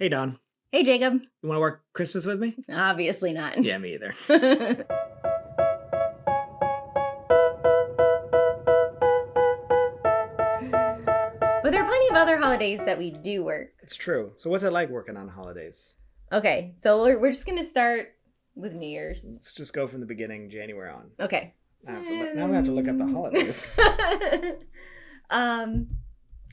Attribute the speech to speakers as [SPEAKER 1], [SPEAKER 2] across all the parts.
[SPEAKER 1] Hey, Don.
[SPEAKER 2] Hey, Jacob.
[SPEAKER 1] You want to work Christmas with me?
[SPEAKER 2] Obviously not.
[SPEAKER 1] Yeah, me either.
[SPEAKER 2] But there are plenty of other holidays that we do work.
[SPEAKER 1] It's true. So what's it like working on holidays?
[SPEAKER 2] Okay, so we're just going to start with New Year's.
[SPEAKER 1] Let's just go from the beginning, January on.
[SPEAKER 2] Okay.
[SPEAKER 1] Now we have to look up the holidays.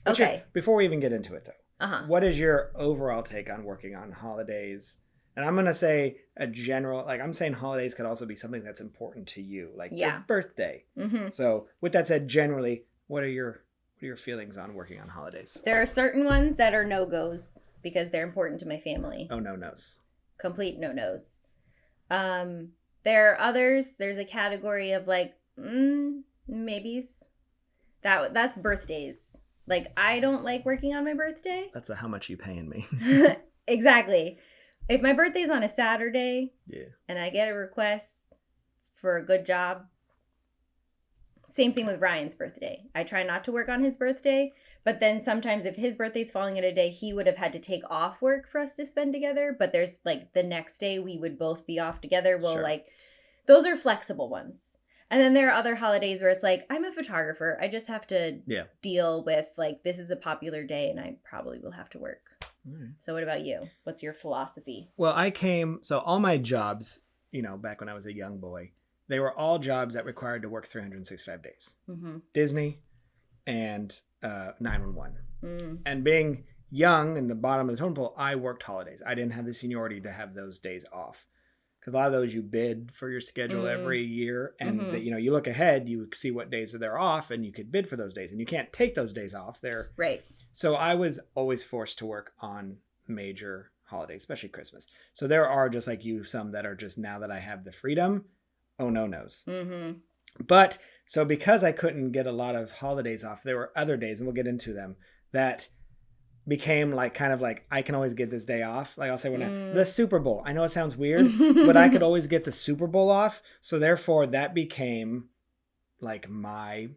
[SPEAKER 2] Okay.
[SPEAKER 1] Before we even get into it, though,
[SPEAKER 2] Uh-huh.
[SPEAKER 1] what is your overall take on working on holidays? And I'm going to say a general, I'm saying holidays could also be something that's important to you, like your birthday.
[SPEAKER 2] Mm-hmm.
[SPEAKER 1] So with that said, generally, what are your feelings on working on holidays?
[SPEAKER 2] There are certain ones that are no-goes because they're important to my family.
[SPEAKER 1] Oh, no-nos.
[SPEAKER 2] Complete no-nos. There are others. There's a category of maybes. That's birthdays. I don't like working on my birthday.
[SPEAKER 1] That's how much you paying me.
[SPEAKER 2] Exactly. If my birthday's on a Saturday,
[SPEAKER 1] Yeah.
[SPEAKER 2] and I get a request for a good job, same thing with Ryan's birthday. I try not to work on his birthday, but then sometimes if his birthday's falling in a day, he would have had to take off work for us to spend together. But there's the next day we would both be off together. Well,
[SPEAKER 1] Sure.
[SPEAKER 2] Those are flexible ones. And then there are other holidays where it's I'm a photographer. I just have to deal with this is a popular day and I probably will have to work.
[SPEAKER 1] Right.
[SPEAKER 2] So what about you? What's your philosophy?
[SPEAKER 1] Well, all my jobs, back when I was a young boy, they were all jobs that required to work 365 days.
[SPEAKER 2] Mm-hmm.
[SPEAKER 1] Disney and 911.
[SPEAKER 2] Mm.
[SPEAKER 1] And being young and the bottom of the totem pole, I worked holidays. I didn't have the seniority to have those days off. Because a lot of those you bid for your schedule every year. And, you look ahead, you see what days they're off and you could bid for those days. And you can't take those days off. They're
[SPEAKER 2] Right.
[SPEAKER 1] So I was always forced to work on major holidays, especially Christmas. So there are, just like you, some that are just, now that I have the freedom, oh no-nos.
[SPEAKER 2] Mm-hmm.
[SPEAKER 1] But so because I couldn't get a lot of holidays off, there were other days, and we'll get into them, that became I can always get this day off. I'll say the Super Bowl. I know it sounds weird, but I could always get the Super Bowl off. So therefore that became my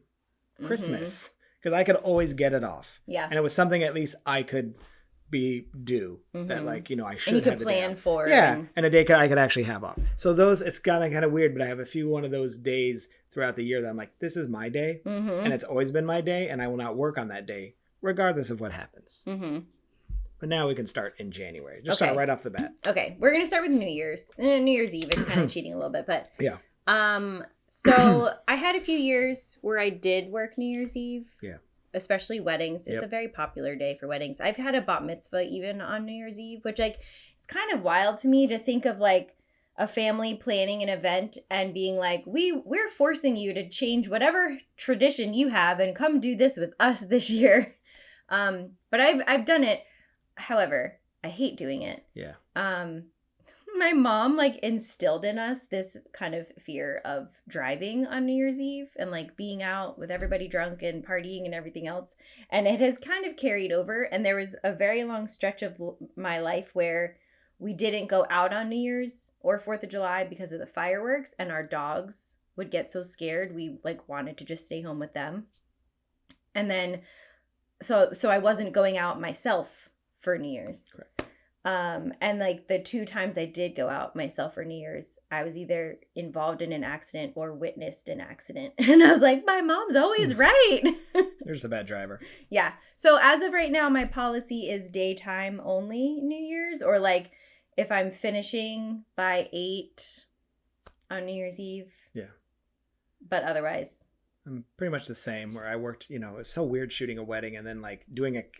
[SPEAKER 1] Christmas. Because I could always get it off.
[SPEAKER 2] Yeah.
[SPEAKER 1] And it was something at least I could be due. That I should
[SPEAKER 2] and you could
[SPEAKER 1] have
[SPEAKER 2] plan for.
[SPEAKER 1] Yeah. And a day I could actually have off. So it's kind of weird, but I have a few one of those days throughout the year that I'm this is my day.
[SPEAKER 2] Mm-hmm.
[SPEAKER 1] And it's always been my day. And I will not work on that day, regardless of what happens.
[SPEAKER 2] Mm-hmm.
[SPEAKER 1] But now we can start in January. Start right off the bat.
[SPEAKER 2] Okay. We're going to start with New Year's. New Year's Eve. It's kind of cheating a little bit, but.
[SPEAKER 1] Yeah.
[SPEAKER 2] So I had a few years where I did work New Year's Eve.
[SPEAKER 1] Yeah.
[SPEAKER 2] Especially weddings. It's a very popular day for weddings. I've had a bat mitzvah even on New Year's Eve, which it's kind of wild to me to think of a family planning an event and being we're forcing you to change whatever tradition you have and come do this with us this year. But I've done it. However, I hate doing it.
[SPEAKER 1] Yeah.
[SPEAKER 2] My mom instilled in us this kind of fear of driving on New Year's Eve and being out with everybody drunk and partying and everything else. And it has kind of carried over. And there was a very long stretch of my life where we didn't go out on New Year's or 4th of July because of the fireworks, and our dogs would get so scared we wanted to just stay home with them. And then so I wasn't going out myself for New Year's.
[SPEAKER 1] Correct.
[SPEAKER 2] And the 2 times I did go out myself for New Year's, I was either involved in an accident or witnessed an accident. And I was my mom's always right.
[SPEAKER 1] You're just a bad driver.
[SPEAKER 2] Yeah. So as of right now, my policy is daytime only New Year's, or if I'm finishing by 8 on New Year's Eve.
[SPEAKER 1] Yeah.
[SPEAKER 2] But otherwise.
[SPEAKER 1] I'm pretty much the same, where I worked, it's so weird shooting a wedding and then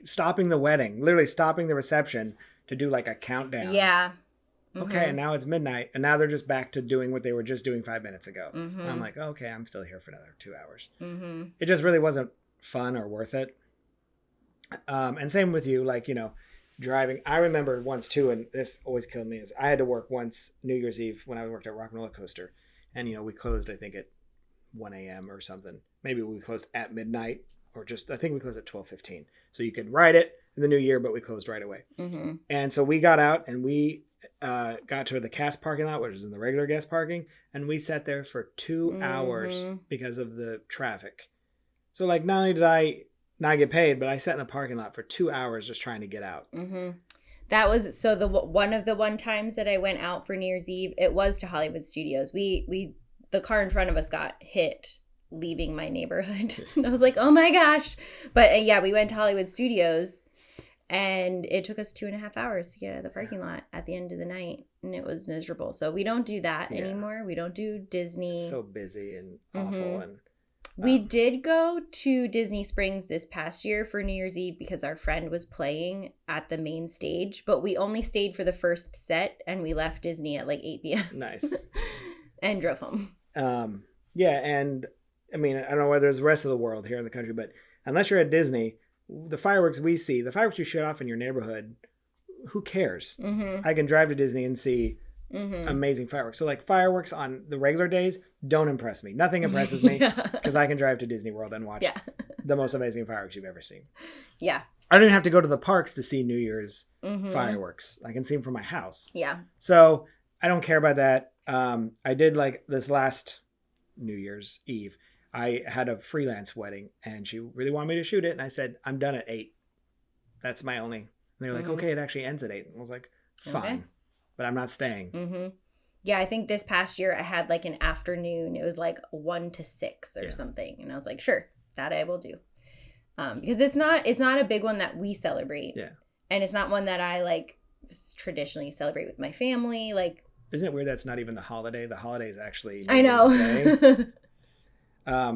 [SPEAKER 1] stopping the wedding, literally stopping the reception to do a countdown.
[SPEAKER 2] Yeah. Mm-hmm.
[SPEAKER 1] Okay, and now it's midnight, and now they're just back to doing what they were just doing 5 minutes ago.
[SPEAKER 2] Mm-hmm.
[SPEAKER 1] And I'm okay, I'm still here for another 2 hours.
[SPEAKER 2] Mm-hmm.
[SPEAKER 1] It just really wasn't fun or worth it. And same with you, driving. I remember once too, and this always killed me, is I had to work once New Year's Eve when I worked at Rock and Roller Coaster. And, we closed, I think, at 1 a.m. or something. Maybe we closed at midnight, or I think we closed at 12:15. So you could ride it in the new year, but we closed right away.
[SPEAKER 2] Mm-hmm.
[SPEAKER 1] And so we got out and we got to the cast parking lot, which is in the regular guest parking. And we sat there for 2 hours because of the traffic. So not only did I not get paid, but I sat in a parking lot for 2 hours just trying to get out.
[SPEAKER 2] Mm-hmm. That was so one of the times that I went out for New Year's Eve, it was to Hollywood Studios. We the car in front of us got hit leaving my neighborhood. And I was like, oh my gosh. But yeah, we went to Hollywood Studios and it took us 2.5 hours to get out of the parking lot at the end of the night. And it was miserable. So we don't do that anymore. We don't do Disney.
[SPEAKER 1] It's so busy and awful. And
[SPEAKER 2] we did go to Disney Springs this past year for New Year's Eve because our friend was playing at the main stage, but we only stayed for the first set and we left Disney at like 8 p.m.
[SPEAKER 1] Nice.
[SPEAKER 2] And drove home.
[SPEAKER 1] Yeah, and I mean, I don't know whether there's the rest of the world here in the country, but unless you're at Disney, the fireworks we see, the fireworks you shoot off in your neighborhood, who cares? I can drive to Disney and see amazing fireworks. So like fireworks on the regular days don't impress me. Nothing impresses me because I can drive to Disney World and watch the most amazing fireworks you've ever seen.
[SPEAKER 2] Yeah.
[SPEAKER 1] I don't even have to go to the parks to see New Year's fireworks. I can see them from my house.
[SPEAKER 2] Yeah.
[SPEAKER 1] So I don't care about that. I did like this last New Year's Eve. I had a freelance wedding and she really wanted me to shoot it. And I said, I'm done at 8. That's my only. And they were like, okay, it actually ends at 8. And I was like, fine. Okay. But I'm not staying.
[SPEAKER 2] Yeah, I think this past year I had like an afternoon. It was like 1 to 6 or something. And I was like, sure, that I will do. Because it's not a big one that we celebrate.
[SPEAKER 1] Yeah.
[SPEAKER 2] And it's not one that I like traditionally celebrate with my family. Like,
[SPEAKER 1] isn't it weird that's not even the holiday? The holiday is actually
[SPEAKER 2] New Year's Day.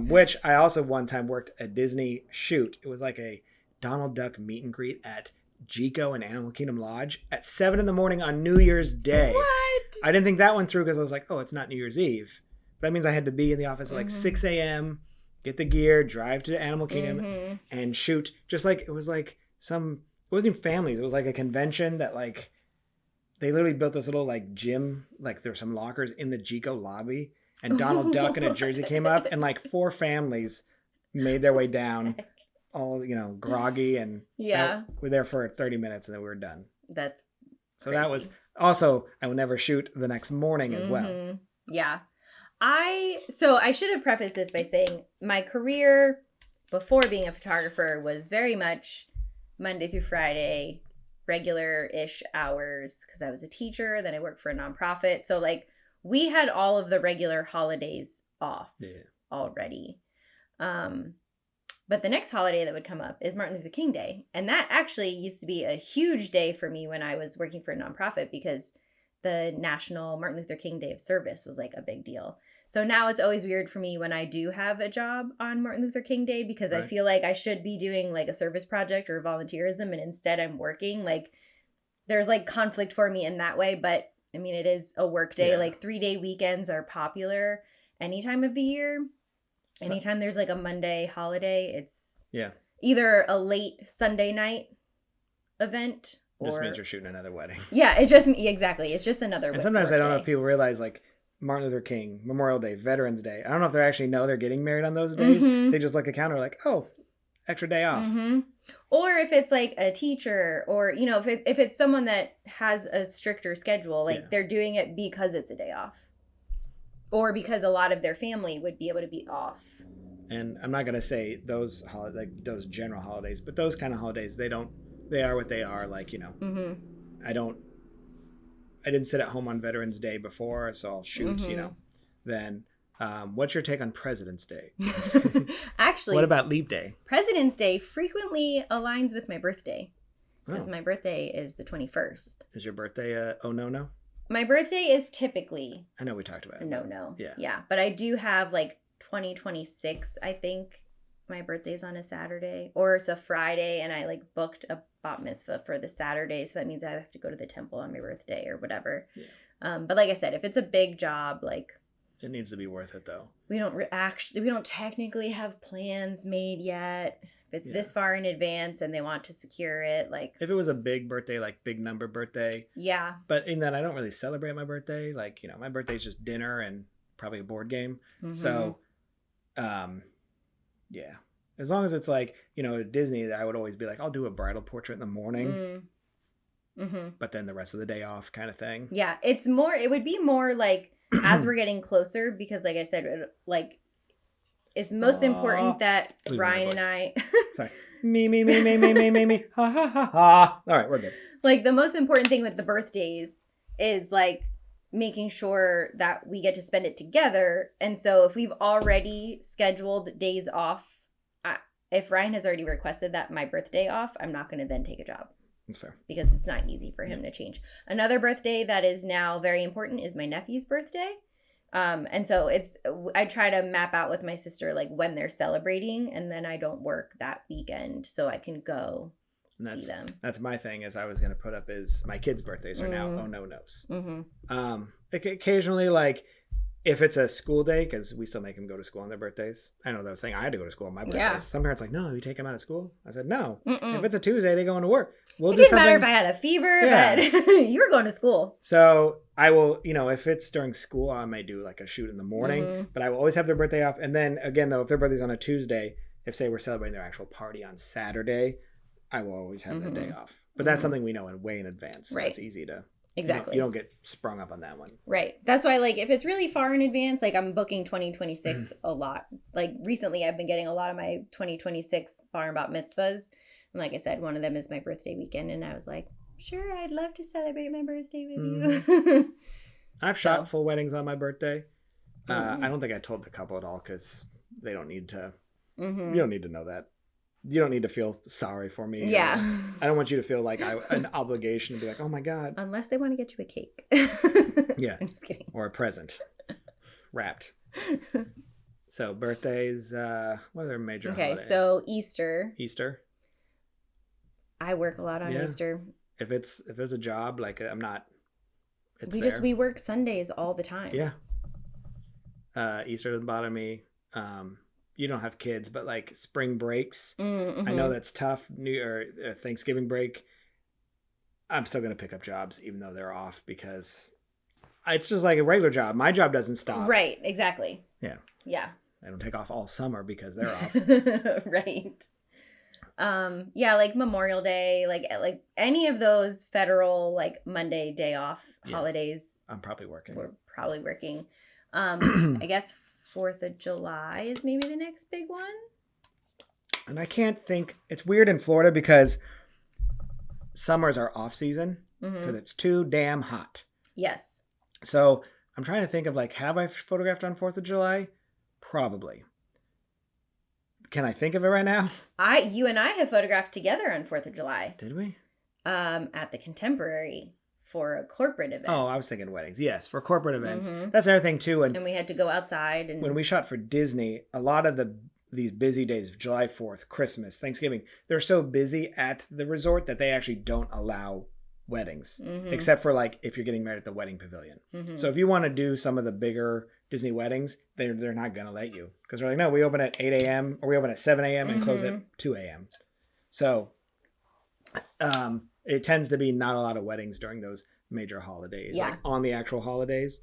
[SPEAKER 1] Which I also one time worked a Disney shoot. It was like a Donald Duck meet and greet at Jico and Animal Kingdom Lodge at 7 a.m. on New Year's Day.
[SPEAKER 2] What?
[SPEAKER 1] I didn't think that one through because I was like, oh, it's not New Year's Eve. That means I had to be in the office at like 6 a.m., get the gear, drive to Animal Kingdom and shoot. Just like, it was like it wasn't even families. It was like a convention that like, they literally built this little like gym, like there were some lockers in the Jico lobby and Donald Duck in a jersey came up and like 4 families made their way down. All, groggy and we're there for 30 minutes and then we were done.
[SPEAKER 2] That's
[SPEAKER 1] so crazy. That was also, I will never shoot the next morning as well.
[SPEAKER 2] Yeah. I should have prefaced this by saying my career before being a photographer was very much Monday through Friday, regular-ish hours because I was a teacher. Then I worked for a nonprofit. So like we had all of the regular holidays off already. But the next holiday that would come up is Martin Luther King Day. And that actually used to be a huge day for me when I was working for a nonprofit because the National Martin Luther King Day of Service was like a big deal. So now it's always weird for me when I do have a job on Martin Luther King Day because I feel like I should be doing like a service project or volunteerism and instead I'm working. Like there's like conflict for me in that way. But I mean, it is a work day. Like 3-day weekends are popular any time of the year. Anytime there's like a Monday holiday, it's either a late Sunday night event or...
[SPEAKER 1] Just means you're shooting another wedding.
[SPEAKER 2] Yeah, exactly. It's just another
[SPEAKER 1] And sometimes I don't know if people realize like Martin Luther King, Memorial Day, Veterans Day. I don't know if they actually know they're getting married on those days. They just look at a calendar like, oh, extra day off.
[SPEAKER 2] Or if it's like a teacher or, if it's someone that has a stricter schedule, like they're doing it because it's a day off. Or because a lot of their family would be able to be off.
[SPEAKER 1] And I'm not going to say those those general holidays, but those kind of holidays, they are what they are. Like, I didn't sit at home on Veterans Day before, so I'll shoot, Then what's your take on President's Day?
[SPEAKER 2] Actually,
[SPEAKER 1] what about Leap Day?
[SPEAKER 2] President's Day frequently aligns with my birthday because my birthday is the 21st.
[SPEAKER 1] Is your birthday no?
[SPEAKER 2] My birthday is typically...
[SPEAKER 1] I know we talked about it.
[SPEAKER 2] No. Yeah. But I do have like 2026, I think. My birthday's on a Saturday. Or it's a Friday and I like booked a bat mitzvah for the Saturday. So that means I have to go to the temple on my birthday or whatever. Yeah. But like I said, if it's a big job, like...
[SPEAKER 1] It needs to be worth it though.
[SPEAKER 2] We don't technically have plans made yet. If it's this far in advance and they want to secure it, like... If
[SPEAKER 1] it was a big birthday, like big number birthday.
[SPEAKER 2] Yeah.
[SPEAKER 1] But in that, I don't really celebrate my birthday. Like, my birthday's just dinner and probably a board game. So, yeah. As long as it's like, at Disney, I would always be like, I'll do a bridal portrait in the morning. But then the rest of the day off kind of thing.
[SPEAKER 2] Yeah. It would be more like, as we're getting closer, because like I said, like... it's most
[SPEAKER 1] Aw.
[SPEAKER 2] important that
[SPEAKER 1] Losing my
[SPEAKER 2] Ryan and
[SPEAKER 1] voice.
[SPEAKER 2] I
[SPEAKER 1] Sorry. Me. Ha ha ha ha. All right, we're good.
[SPEAKER 2] like the most important thing with the birthdays is like making sure that we get to spend it together. And so if we've already scheduled days off, if Ryan has already requested that my birthday off, I'm not going to then take a job.
[SPEAKER 1] That's fair.
[SPEAKER 2] Because it's not easy for him to change. Another birthday that is now very important is my nephew's birthday. And so I try to map out with my sister like when they're celebrating, and then I don't work that weekend so I can go see them.
[SPEAKER 1] That's my thing is I was going to put up is my kids' birthdays are now oh-no-nos. Occasionally, like if it's a school day, because we still make them go to school on their birthdays. I know that was saying I had to go to school on my birthdays. Yeah. Some parents are like, no, you take them out of school. I said, no. If it's a Tuesday, they go into work.
[SPEAKER 2] It didn't matter if I had a fever, but you were going to school.
[SPEAKER 1] So I will, if it's during school, I may do like a shoot in the morning, but I will always have their birthday off. And then again, though, if their birthday's on a Tuesday, if say we're celebrating their actual party on Saturday, I will always have that day off. But that's something we know way in advance. So it's easy to...
[SPEAKER 2] Exactly.
[SPEAKER 1] You don't get sprung up on that one.
[SPEAKER 2] Right. That's why, like, if it's really far in advance, like, I'm booking 2026 a lot. Like, recently, I've been getting a lot of my 2026 bar and bat mitzvahs. And like I said, one of them is my birthday weekend. And I was like, sure, I'd love to celebrate my birthday with you.
[SPEAKER 1] I've shot full weddings on my birthday. I don't think I told the couple at all because they don't need to. You don't need to know that. You don't need to feel sorry for me.
[SPEAKER 2] Yeah.
[SPEAKER 1] I don't want you to feel like an obligation to be like, oh my God.
[SPEAKER 2] Unless they want to get you a cake.
[SPEAKER 1] Yeah.
[SPEAKER 2] I'm just kidding.
[SPEAKER 1] Or a present. Wrapped. So birthdays, what are their major holidays?
[SPEAKER 2] Okay, so Easter. I work a lot on Easter.
[SPEAKER 1] If it's a job, like I'm not,
[SPEAKER 2] we work Sundays all the time.
[SPEAKER 1] Yeah. Easter doesn't bother me. You don't have kids, but like spring breaks, I know that's tough. Thanksgiving break, I'm still going to pick up jobs even though they're off because it's just like a regular job. My job doesn't stop.
[SPEAKER 2] Right. Exactly.
[SPEAKER 1] Yeah.
[SPEAKER 2] Yeah.
[SPEAKER 1] I don't take off all summer because they're off.
[SPEAKER 2] Right. Yeah, like Memorial Day, like any of those federal like Monday day off holidays.
[SPEAKER 1] I'm probably working.
[SPEAKER 2] We're probably working. I guess 4th of July is maybe the next big one.
[SPEAKER 1] And I can't think. It's weird in Florida because summers are off season because it's too damn hot.
[SPEAKER 2] Yes.
[SPEAKER 1] So I'm trying to think of like, have I photographed on 4th of July? Probably. Can I think of it right now?
[SPEAKER 2] You and I have photographed together on 4th of July.
[SPEAKER 1] Did we?
[SPEAKER 2] At the Contemporary. For a corporate event.
[SPEAKER 1] Oh, I was thinking weddings. Yes, for corporate events. That's another thing too.
[SPEAKER 2] And we had to go outside. And
[SPEAKER 1] when we shot for Disney, a lot of these busy days of July 4th, Christmas, Thanksgiving, they're so busy at the resort that they actually don't allow weddings, except for like if you're getting married at the wedding pavilion. So if you want to do some of the bigger Disney weddings, they're not going to let you because they're like, no, we open at 8 a.m. or we open at 7 a.m. and close at 2 a.m. So, it tends to be not a lot of weddings during those major holidays, like on the actual holidays.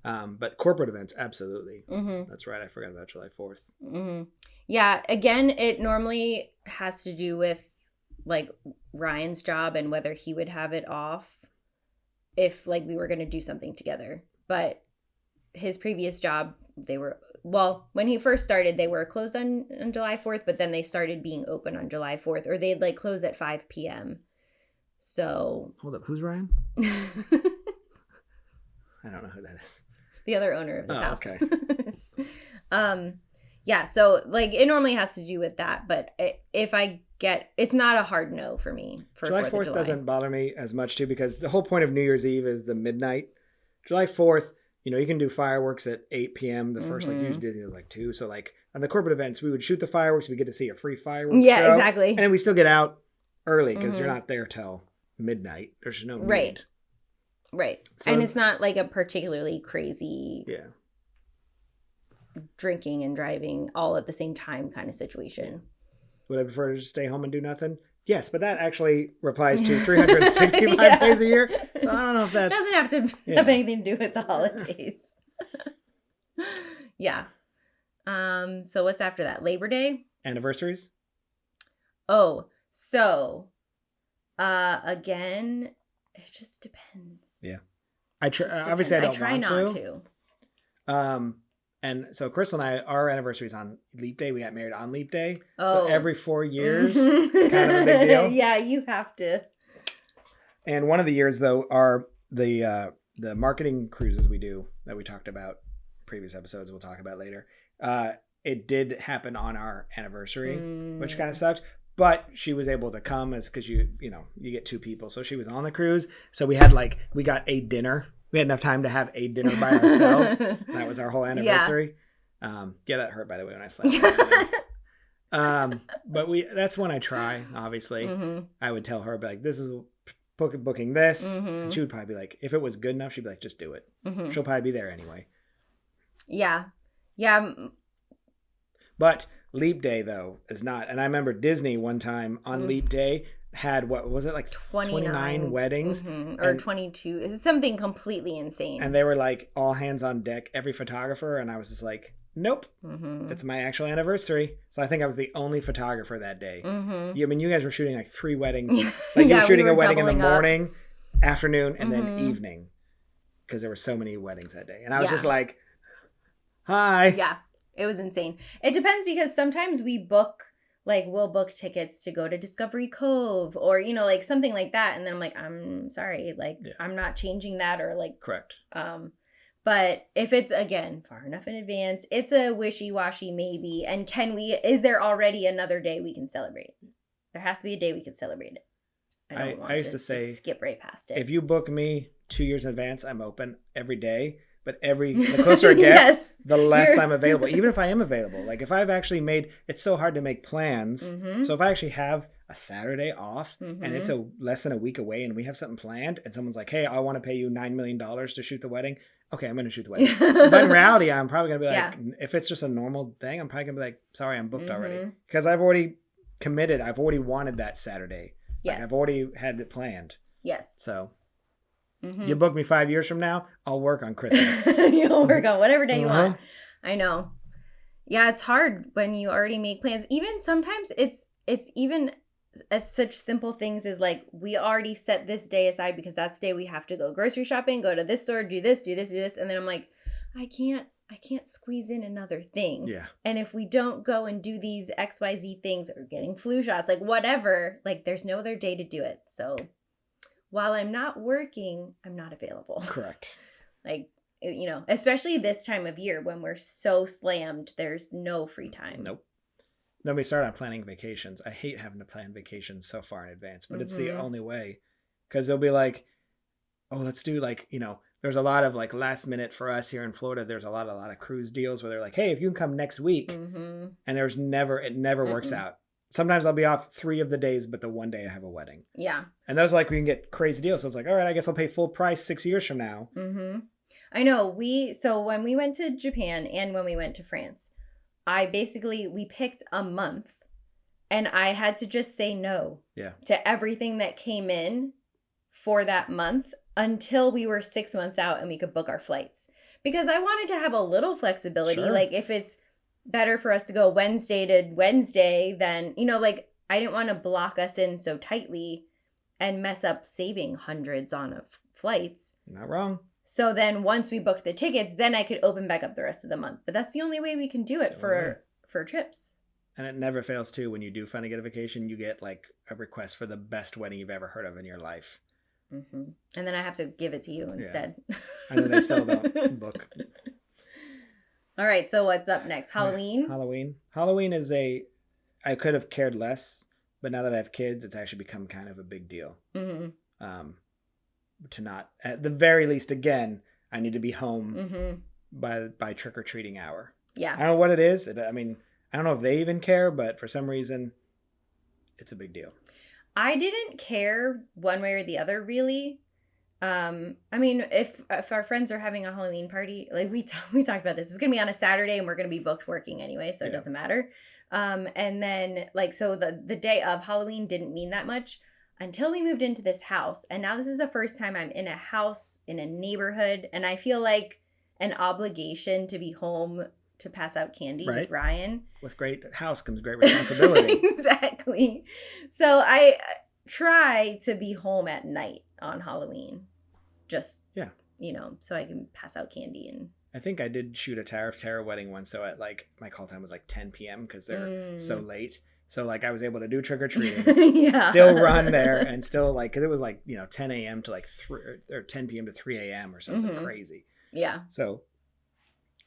[SPEAKER 1] But corporate events, absolutely. That's right. I forgot about July 4th.
[SPEAKER 2] Yeah. Again, it normally has to do with like Ryan's job and whether he would have it off if like we were going to do something together. But his previous job, when he first started, they were closed on July 4th, but then they started being open on July 4th, or they'd like close at 5 p.m. So
[SPEAKER 1] hold up, who's Ryan? I don't know who that is.
[SPEAKER 2] The other owner of this house.
[SPEAKER 1] Okay.
[SPEAKER 2] Yeah, so like it normally has to do with that, but it's not a hard no for me. For
[SPEAKER 1] July 4th doesn't bother me as much too because the whole point of New Year's Eve is the midnight. July 4th, you can do fireworks at 8 p.m. The first like usually Disney is like 2, so like on the corporate events we would shoot the fireworks. We get to see a free fireworks show.
[SPEAKER 2] Yeah, exactly.
[SPEAKER 1] And then we still get out early because you're not there till midnight. There's no need.
[SPEAKER 2] Right. So, and it's not like a particularly crazy drinking and driving all at the same time kind of situation.
[SPEAKER 1] Would I prefer to just stay home and do nothing? Yes, but that actually applies to 365 days a year. So I don't know if that's...
[SPEAKER 2] Doesn't have to have anything to do with the holidays. Yeah. So what's after that? Labor Day?
[SPEAKER 1] Anniversaries?
[SPEAKER 2] Oh, so again, it just depends.
[SPEAKER 1] Yeah. Obviously I don't want to. And so Crystal and I, our anniversary is on Leap Day. We got married on Leap Day.
[SPEAKER 2] Oh.
[SPEAKER 1] So every 4 years, kind of a big deal.
[SPEAKER 2] Yeah, you have to.
[SPEAKER 1] And one of the years, though, are the marketing cruises we do that we talked about previous episodes. We'll talk about later. It did happen on our anniversary, which kind of sucked. But she was able to come because you get 2 people. So she was on the cruise. So we got a dinner. We had enough time to have a dinner by ourselves. That was our whole anniversary. Yeah, that hurt, by the way, when I slept. But that's when I try, obviously. Mm-hmm. I would tell her, I'd be like, this is booking this. Mm-hmm. And she would probably be like, if it was good enough, she'd be like, just do it. Mm-hmm. She'll probably be there anyway.
[SPEAKER 2] Yeah. Yeah.
[SPEAKER 1] But Leap Day, though, is not. And I remember Disney one time on Leap Day had, what was it, like 29 weddings?
[SPEAKER 2] Mm-hmm. Or 22. It's something completely insane.
[SPEAKER 1] And they were like all hands on deck, every photographer. And I was just like, nope, it's my actual anniversary. So I think I was the only photographer that day. Mm-hmm. I mean, you guys were shooting like 3 weddings. Like you were shooting a wedding in the morning, afternoon, and then evening. Because there were so many weddings that day. And I was just like, hi.
[SPEAKER 2] Yeah, it was insane. It depends because sometimes we'll book tickets to go to Discovery Cove or, like something like that. And then I'm like, I'm sorry, I'm not changing that or like.
[SPEAKER 1] Correct.
[SPEAKER 2] But if it's, again, far enough in advance, it's a wishy-washy maybe. And is there already another day we can celebrate? There has to be a day we can celebrate it.
[SPEAKER 1] I used to say,
[SPEAKER 2] just skip right past it.
[SPEAKER 1] If you book me 2 years in advance, I'm open every day. But the closer it gets, the less I'm available. Even if I am available. Like if I've actually it's so hard to make plans. Mm-hmm. So if I actually have a Saturday off and it's less than a week away and we have something planned and someone's like, hey, I want to pay you $9 million to shoot the wedding. Okay, I'm going to shoot the wedding. But in reality, I'm probably going to be like, if it's just a normal thing, I'm probably going to be like, sorry, I'm booked already. Because I've already committed. I've already wanted that Saturday.
[SPEAKER 2] Yes.
[SPEAKER 1] Like, I've already had it planned.
[SPEAKER 2] Yes.
[SPEAKER 1] So you book me 5 years from now, I'll work on Christmas.
[SPEAKER 2] You'll work on whatever day you want. I know. Yeah, it's hard when you already make plans. Even sometimes it's even as such simple things as like we already set this day aside because that's the day we have to go grocery shopping, go to this store, do this, and then I'm like, I can't squeeze in another thing.
[SPEAKER 1] Yeah.
[SPEAKER 2] And if we don't go and do these XYZ things or getting flu shots, like whatever, like there's no other day to do it. So while I'm not working, I'm not available.
[SPEAKER 1] Correct.
[SPEAKER 2] Like, especially this time of year when we're so slammed, there's no free time.
[SPEAKER 1] Nope. Then we start on planning vacations. I hate having to plan vacations so far in advance, but it's the only way. Because they'll be like, oh, let's do there's a lot of like last minute for us here in Florida. There's a lot of cruise deals where they're like, hey, if you can come next week. Mm-hmm. And it never works out. Sometimes I'll be off 3 of the days, but the one day I have a wedding. Yeah. And those we can get crazy deals. So it's like, all right, I guess I'll pay full price 6 years from now.
[SPEAKER 2] Mm-hmm. I know. So when we went to Japan and when we went to France, we picked a month and I had to just say no to everything that came in for that month until we were 6 months out and we could book our flights. Because I wanted to have a little flexibility. Sure. Like if it's better for us to go Wednesday to Wednesday, then, I didn't want to block us in so tightly and mess up saving hundreds on flights.
[SPEAKER 1] Not wrong.
[SPEAKER 2] So then once we booked the tickets, then I could open back up the rest of the month. But that's the only way we can do it for trips.
[SPEAKER 1] And it never fails too. When you do finally get a vacation, you get like a request for the best wedding you've ever heard of in your life.
[SPEAKER 2] Mm-hmm. And then I have to give it to you instead.
[SPEAKER 1] Yeah. And then they still don't book.
[SPEAKER 2] All right, so what's up next? Halloween?
[SPEAKER 1] Halloween is I could have cared less, but now that I have kids, it's actually become kind of a big deal. Mm-hmm. To not, at the very least, again, I need to be home by trick-or-treating hour. Yeah. I don't know what it is. I don't know if they even care, but for some reason, it's a big deal.
[SPEAKER 2] I didn't care one way or the other, really. If our friends are having a Halloween party, like we talked about this, it's going to be on a Saturday and we're going to be booked working anyway, so it doesn't matter. And then so the day of Halloween didn't mean that much until we moved into this house. And now this is the first time I'm in a house in a neighborhood. And I feel like an obligation to be home to pass out candy with Ryan. With great house comes great responsibility. Exactly. So I try to be home at night on Halloween. Just, so I can pass out candy and
[SPEAKER 1] I think I did shoot a Tower of Terror wedding once, so at like my call time was like 10 p.m. because they're so late. So like I was able to do trick or treating,
[SPEAKER 2] Yeah.
[SPEAKER 1] still run there, and still like because it was like 10 a.m. to like 3 or 10 p.m. to 3 a.m. or something crazy.
[SPEAKER 2] Yeah.
[SPEAKER 1] So,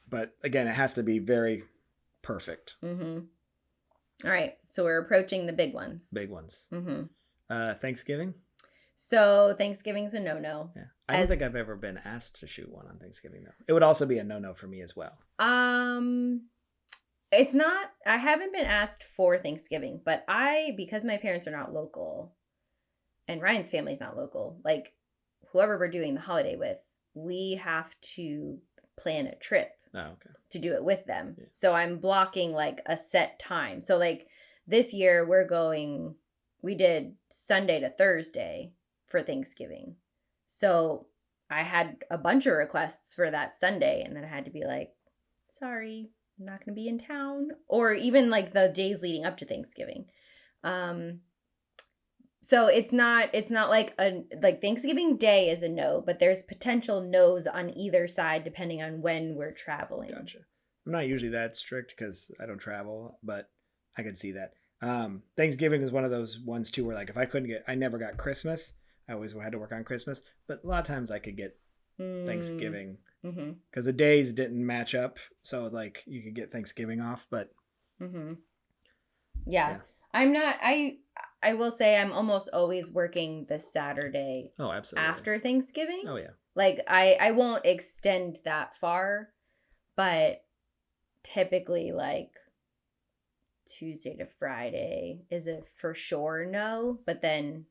[SPEAKER 1] but again, it has to be very perfect.
[SPEAKER 2] All right, so we're approaching the big ones.
[SPEAKER 1] Big ones. Thanksgiving.
[SPEAKER 2] So Thanksgiving's a no-no.
[SPEAKER 1] Yeah, I don't think I've ever been asked to shoot one on Thanksgiving though. It would also be a no-no for me as well.
[SPEAKER 2] It's not. I haven't been asked for Thanksgiving, but because my parents are not local, and Ryan's family's not local. Like whoever we're doing the holiday with, we have to plan a trip.
[SPEAKER 1] Oh, okay.
[SPEAKER 2] To do it with them.
[SPEAKER 1] Yeah.
[SPEAKER 2] So I'm blocking like a set time. So like this year we did Sunday to Thursday for Thanksgiving. So I had a bunch of requests for that Sunday, and then I had to be like, sorry, I'm not going to be in town. Or even like the days leading up to Thanksgiving. So it's not like Thanksgiving Day is a no, but there's potential no's on either side depending on when we're traveling.
[SPEAKER 1] Gotcha. I'm not usually that strict because I don't travel, but I could see that. Thanksgiving is one of those ones too where like if I never got Christmas. I always had to work on Christmas, but a lot of times I could get Thanksgiving because the days didn't match up. So like you could get Thanksgiving off, but
[SPEAKER 2] yeah. I'm not. I will say I'm almost always working the Saturday.
[SPEAKER 1] Oh, absolutely.
[SPEAKER 2] After Thanksgiving.
[SPEAKER 1] Oh yeah.
[SPEAKER 2] Like I won't extend that far, but typically like Tuesday to Friday is a for sure no, but then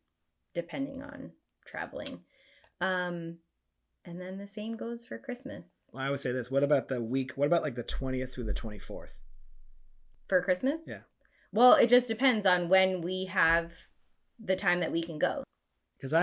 [SPEAKER 2] depending on traveling. And then the same goes for Christmas.
[SPEAKER 1] Well, I always say this. What about the week? What about like the 20th through the 24th?
[SPEAKER 2] For Christmas?
[SPEAKER 1] Yeah.
[SPEAKER 2] Well, it just depends on when we have the time that we can go.
[SPEAKER 1] Because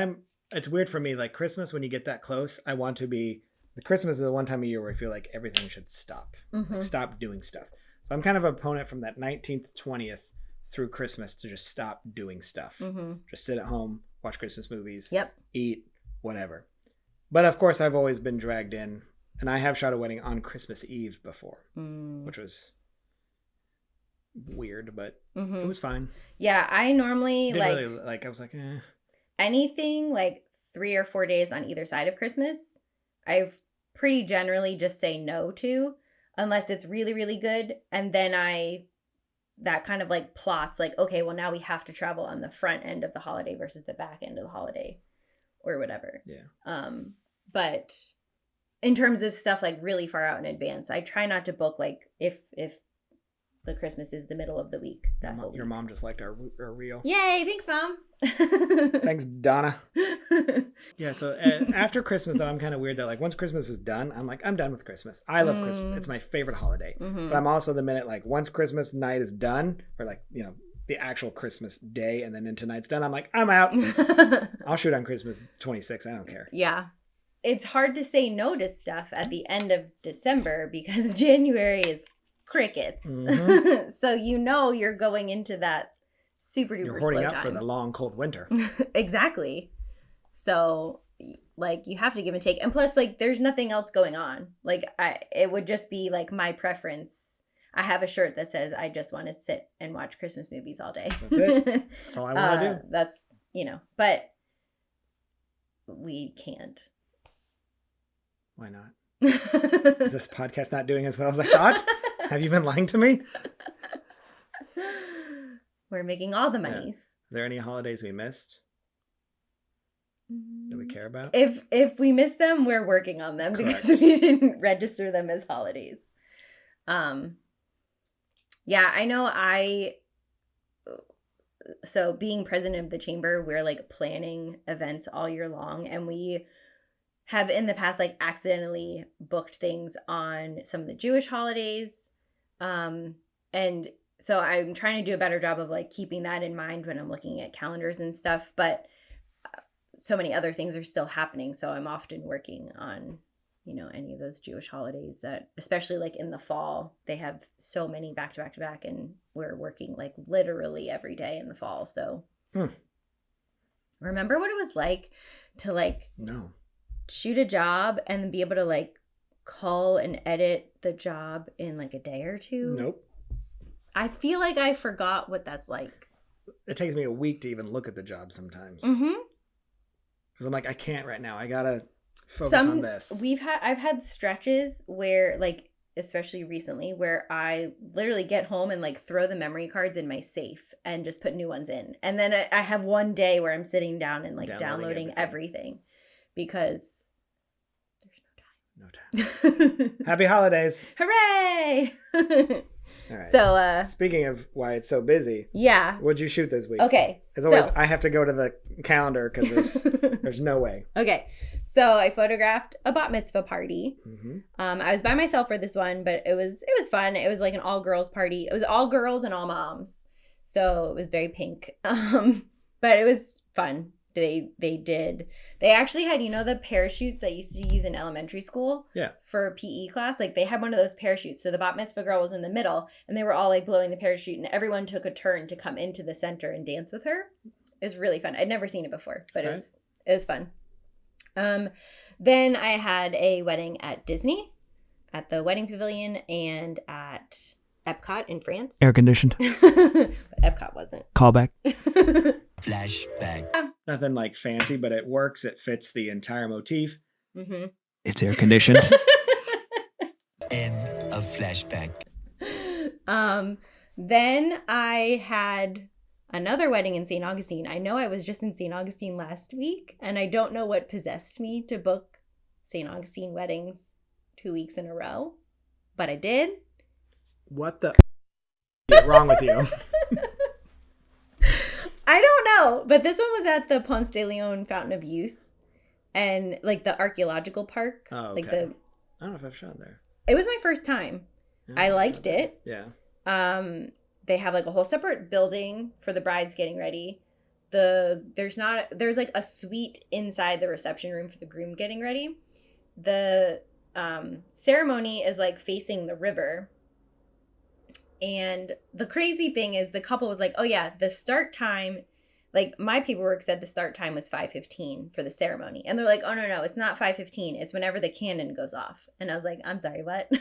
[SPEAKER 1] it's weird for me, like Christmas, when you get that close, the Christmas is the one time of year where I feel like everything should stop. Like stop doing stuff. So I'm kind of an opponent from that 19th, 20th through Christmas to just stop doing stuff. Just sit at home, watch Christmas movies, eat, whatever. But of course, I've always been dragged in, and I have shot a wedding on Christmas Eve before, which was weird, but it was fine.
[SPEAKER 2] Yeah, I normally
[SPEAKER 1] I was like,
[SPEAKER 2] anything like 3 or 4 days on either side of Christmas, I pretty generally just say no to, unless it's really, really good. And then that kind of like plots like, okay, well now we have to travel on the front end of the holiday versus the back end of the holiday or whatever.
[SPEAKER 1] Yeah.
[SPEAKER 2] But in terms of stuff like really far out in advance, I try not to book like if the Christmas is the middle of the week.
[SPEAKER 1] Your mom just liked our reel.
[SPEAKER 2] Yay! Thanks, Mom.
[SPEAKER 1] Thanks, Donna. Yeah. So after Christmas, though, I'm kind of weird that like once Christmas is done, I'm done with Christmas. I love Christmas. It's my favorite holiday. But I'm also the minute like once Christmas night is done, or like the actual Christmas day, and then into night's done, I'm like I'm out. I'll shoot on Christmas 26. I don't care.
[SPEAKER 2] Yeah. It's hard to say no to stuff at the end of December because January is crickets. So you're going into that super duper
[SPEAKER 1] You're hoarding
[SPEAKER 2] slow
[SPEAKER 1] up
[SPEAKER 2] time.
[SPEAKER 1] for the long cold winter.
[SPEAKER 2] Exactly. So like you have to give and take, and plus like there's nothing else going on. Like it would just be like my preference. I have a shirt that says I just want to sit and watch Christmas movies all day.
[SPEAKER 1] That's it. That's all I want to do.
[SPEAKER 2] That's but we can't.
[SPEAKER 1] Why not? Is this podcast not doing as well as I thought? Have you been lying to me?
[SPEAKER 2] We're making all the monies.
[SPEAKER 1] Are there any holidays we missed that we care about?
[SPEAKER 2] If we miss them, we're working on them. Correct. Because we didn't register them as holidays. Yeah, I know so being president of the chamber, we're like planning events all year long, and we have in the past like accidentally booked things on some of the Jewish holidays. And so I'm trying to do a better job of like keeping that in mind when I'm looking at calendars and stuff, but so many other things are still happening. So I'm often working on, any of those Jewish holidays that, especially like in the fall, they have so many back to back to back, and we're working like literally every day in the fall. So remember what it was like to like
[SPEAKER 1] no.
[SPEAKER 2] shoot a job and be able to like cull and edit the job in like a day or two.
[SPEAKER 1] Nope.
[SPEAKER 2] I feel like I forgot what that's like.
[SPEAKER 1] It takes me a week to even look at the job sometimes.
[SPEAKER 2] Mm-hmm.
[SPEAKER 1] Because I'm like, I can't right now. I gotta focus on this.
[SPEAKER 2] I've had stretches where, like, especially recently, where I literally get home and like throw the memory cards in my safe and just put new ones in. And then I have one day where I'm sitting down and like downloading everything because there's
[SPEAKER 1] no time. Happy holidays.
[SPEAKER 2] Hooray!
[SPEAKER 1] All right.
[SPEAKER 2] So,
[SPEAKER 1] speaking of why it's so busy,
[SPEAKER 2] yeah.
[SPEAKER 1] What'd you shoot this week?
[SPEAKER 2] Okay.
[SPEAKER 1] As always, I have to go to the calendar because there's no way.
[SPEAKER 2] Okay. So I photographed a bat mitzvah party.
[SPEAKER 1] Mm-hmm.
[SPEAKER 2] I was by myself for this one, but it was fun. It was like an all girls party. It was all girls and all moms. So it was very pink. But it was fun. They actually had, the parachutes that used to use in elementary school for PE class. Like they had one of those parachutes. So the bat mitzvah girl was in the middle and they were all like blowing the parachute and everyone took a turn to come into the center and dance with her. It was really fun. I'd never seen it before, but it was fun. Then I had a wedding at Disney, at the Wedding Pavilion, and at Epcot in France.
[SPEAKER 1] Air conditioned.
[SPEAKER 2] But Epcot wasn't.
[SPEAKER 1] Callback. Flashback. Nothing like fancy, but it works. It fits the entire motif.
[SPEAKER 2] Mm-hmm.
[SPEAKER 1] It's air conditioned.
[SPEAKER 3] End of flashback.
[SPEAKER 2] Then I had another wedding in St. Augustine. I know I was just in St. Augustine last week, and I don't know what possessed me to book St. Augustine weddings 2 weeks in a row, but I did.
[SPEAKER 1] What the is wrong with you?
[SPEAKER 2] I don't know, but this one was at the Ponce de Leon Fountain of Youth and like the archaeological park.
[SPEAKER 1] Oh, okay.
[SPEAKER 2] Like
[SPEAKER 1] I don't know if I've shot there.
[SPEAKER 2] It was my first time. I liked it.
[SPEAKER 1] Yeah.
[SPEAKER 2] They have like a whole separate building for the brides getting ready. There's like a suite inside the reception room for the groom getting ready. The ceremony is like facing the river. And the crazy thing is the couple was like, oh yeah, the start time, like my paperwork said the start time was 5:15 for the ceremony. And they're like, oh no, it's not 5:15. It's whenever the cannon goes off. And I was like, I'm sorry, what?